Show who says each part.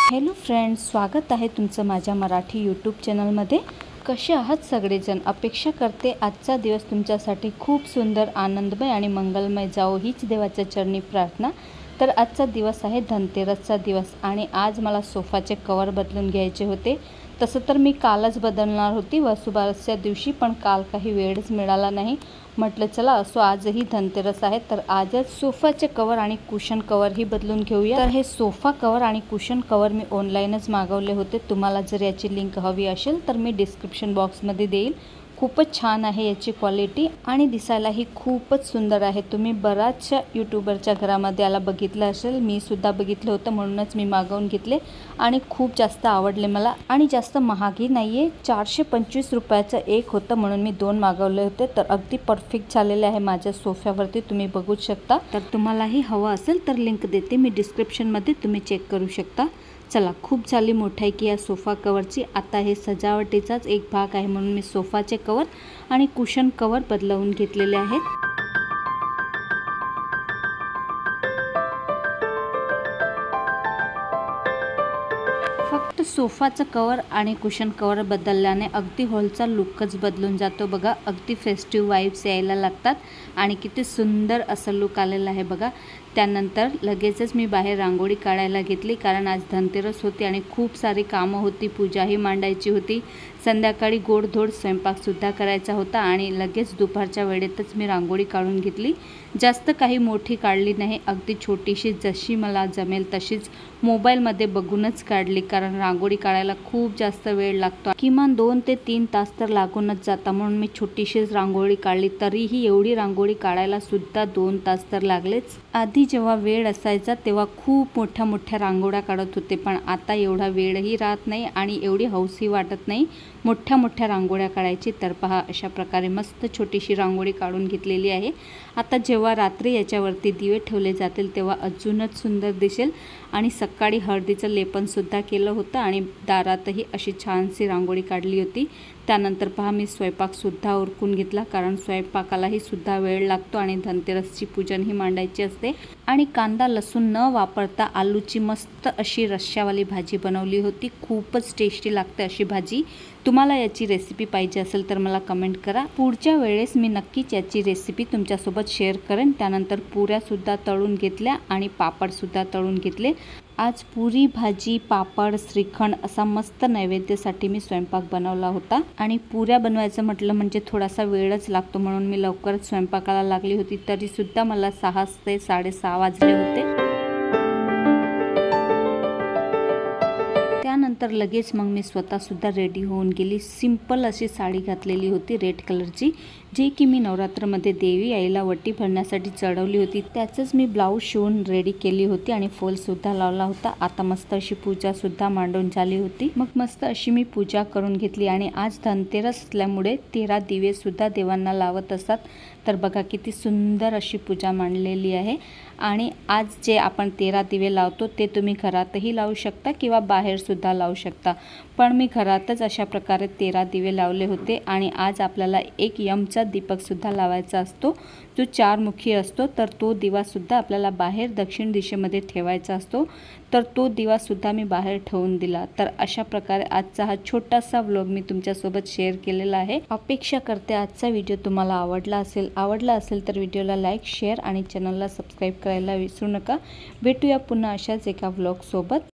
Speaker 1: Hello friends, स्वागत आहे तुमचं माझ्या मराठी यूट्यूब चॅनलमध्ये। कसे आहात सगळेजण? अपेक्षा करते आजचा दिवस तुमच्यासाठी खूप सुंदर, आनंदमय आणि मंगलमय जावो हीच देवाच्या चरणी प्रार्थना। तर आजचा दिवस आहे धनतेरसचा दिवस आणि आज मला सोफाचे कवर बदलून घ्यायचे होते। तसं तर मी कालच बदलणार होती वसुबारसच्या दिवशी, पण काल काही वेळच मिळाला नाही। म्हटलं चला असो आजही धनतेरस आहे तर आजच सोफाचे कवर आणि कुशन कवर ही बदलून घेऊया। तर हे सोफा कवर आणि कुशन कवर मी ऑनलाईनच मागवले होते। तुम्हाला जर याची लिंक हवी असेल तर मी डिस्क्रिप्शन बॉक्समध्ये देईल। खूपच छान आहे याची क्वालिटी आणि दिसायलाही खूपच सुंदर आहे। तुम्ही बऱ्याचशा यूट्यूबरच्या घरामध्ये याला बघितलं असेल, मी सुद्धा बघितलं होतं, म्हणूनच मी मागवून घेतले आणि खूप जास्त आवडले मला। आणि जास्त महागही नाहीये, 425 रुपयाचं एक होतं, म्हणून मी 2 मागवले होते। तर अगदी परफेक्ट झालेले आहे माझ्या सोफ्यावरती, तुम्ही बघू शकता। तर तुम्हालाही हवं असेल तर लिंक देते मी डिस्क्रिप्शनमध्ये, तुम्ही चेक करू शकता। चला, खूप झाली मोठाई की या सोफा कवरची। आता हे सजावटीचाच एक भाग आहे म्हणून मी सोफाचे कवर आणि कुशन कवर बदलवून घेतलेले आहेत। फक्त सोफाचं कवर आणि कुशन कवर बदलल्याने अगदी हॉलचा लुकच बदलून जातो बघा। अगदी फेस्टिव्ह वाइब्स यायला लागतात आणि किती सुंदर असं लुक आलेलं आहे बघा। त्यानंतर लगेचच मी बाहेर रांगोळी काढायला घेतली, कारण आज धनतेरस होती आणि खूप सारी कामं होती, पूजाही मांडायची होती, संध्याकाळी गोडधोड स्वयंपाकसुद्धा करायचा होता आणि लगेच दुपारच्या वेळेतच मी रांगोळी काढून घेतली। जास्त काही मोठी काढली नाही, अगदी छोटीशी जशी मला जमेल तशीच मोबाईलमध्ये बघूनच काढली, कारण रांगोळी काढायला खूप जास्त वेळ लागतो, किमान 2 ते 3 तास तर लागूनच जातात, म्हणून मी छोटीशीच रांगोळी काढली। तरीही एवढी रांगोळी काढायला सुद्धा 2 तास तर लागलेच। आधी जेव्हा वेळ असायचा तेव्हा खूप मोठ्या मोठ्या रांगोळ्या काढत होते, पण आता एवढा वेळही राहत नाही आणि एवढी हौसही वाटत नाही मोठ्या मोठ्या रांगोळ्या काढायची। तर पहा, अशा प्रकारे मस्त छोटीशी रांगोळी काढून घेतलेली आहे। आता जेव्हा रात्री याच्यावरती दिवे ठेवले जातील तेव्हा अजूनच सुंदर दिसेल। आणि सकाळी हळदीचं लेपनसुद्धा केलं होतं आणि दारातही अशी छानशी रांगोळी काढली होती। त्यानंतर पहा, मी स्वयंपाकसुद्धा उरकून घेतला, कारण स्वयंपाकालाही सुद्धा वेळ लागतो आणि धनतेरसची पूजनही मांडायची असते। आणि कांदा लसूण न वापरता आलूची मस्त अशी रश्श्यावाली भाजी बनवली होती, खूपच टेस्टी लागते अशी भाजी। तुम्हाला याची रेसिपी पाहिजे असेल तर मला कमेंट करा, पुढच्या वेळेस मी नक्कीच याची रेसिपी तुमच्यासोबत शेअर करेन। त्यानंतर पुऱ्यासुद्धा तळून घेतल्या आणि पापडसुद्धा तळून घेतले। आज पुरी भाजी, पापड, श्रीखंड असा मस्त नैवेद्यासाठी मी स्वयंपाक बनवला होता। आणि पुऱ्या बनवायचं म्हटलं म्हणजे थोडासा वेळच लागतो, म्हणून मी लवकरच स्वयंपाकाला लागली होती, तरीसुद्धा मला 6 ते 6:30 वाजले होते। त्यानंतर लगेच मग मी स्वतःसुद्धा रेडी होऊन गेली। सिंपल अशी साडी घातलेली होती रेड कलरची, जी की मी नवरात्रमध्ये देवी आईला वटी भरण्यासाठी चढवली होती। त्याचंच मी ब्लाऊज शिवून रेडी केली होती आणि फॉलसुद्धा लावला होता। आता मस्त अशी पूजासुद्धा मांडून झाली होती, मग मस्त अशी मी पूजा करून घेतली। आणि आज धनतेरस असल्यामुळे 13 दिवेसुद्धा देवांना लावत असतात। तर बघा किती सुंदर अशी पूजा मांडलेली आहे। आणि आज जे आपण 13 दिवे लावतो ते तुम्ही घरातही लावू शकता किंवा बाहेरसुद्धा लावू शकता, पण मी घरातच अशा प्रकारे 13 दिवे लावले होते। आणि आज आपल्याला एक यमचा दीपकसुद्धा लावायचा असतो, जो 4 मुखी असतो, तर तो दिवासुद्धा आपल्याला बाहेर दक्षिण दिशेमध्ये ठेवायचा असतो, तर तो दिवासुद्धा मी बाहेर ठेवून दिला। तर अशा प्रकारे आजचा हा छोटासा व्लॉग मी तुमच्यासोबत शेअर केलेला आहे। अपेक्षा करते आजचा व्हिडिओ तुम्हाला आवडला असेल तर व्हिडिओला लाईक, शेअर आणि चॅनलला सबस्क्राईब करायला विसरू नका। भेटूया पुन्हा अशाच एका व्लॉग सोबत।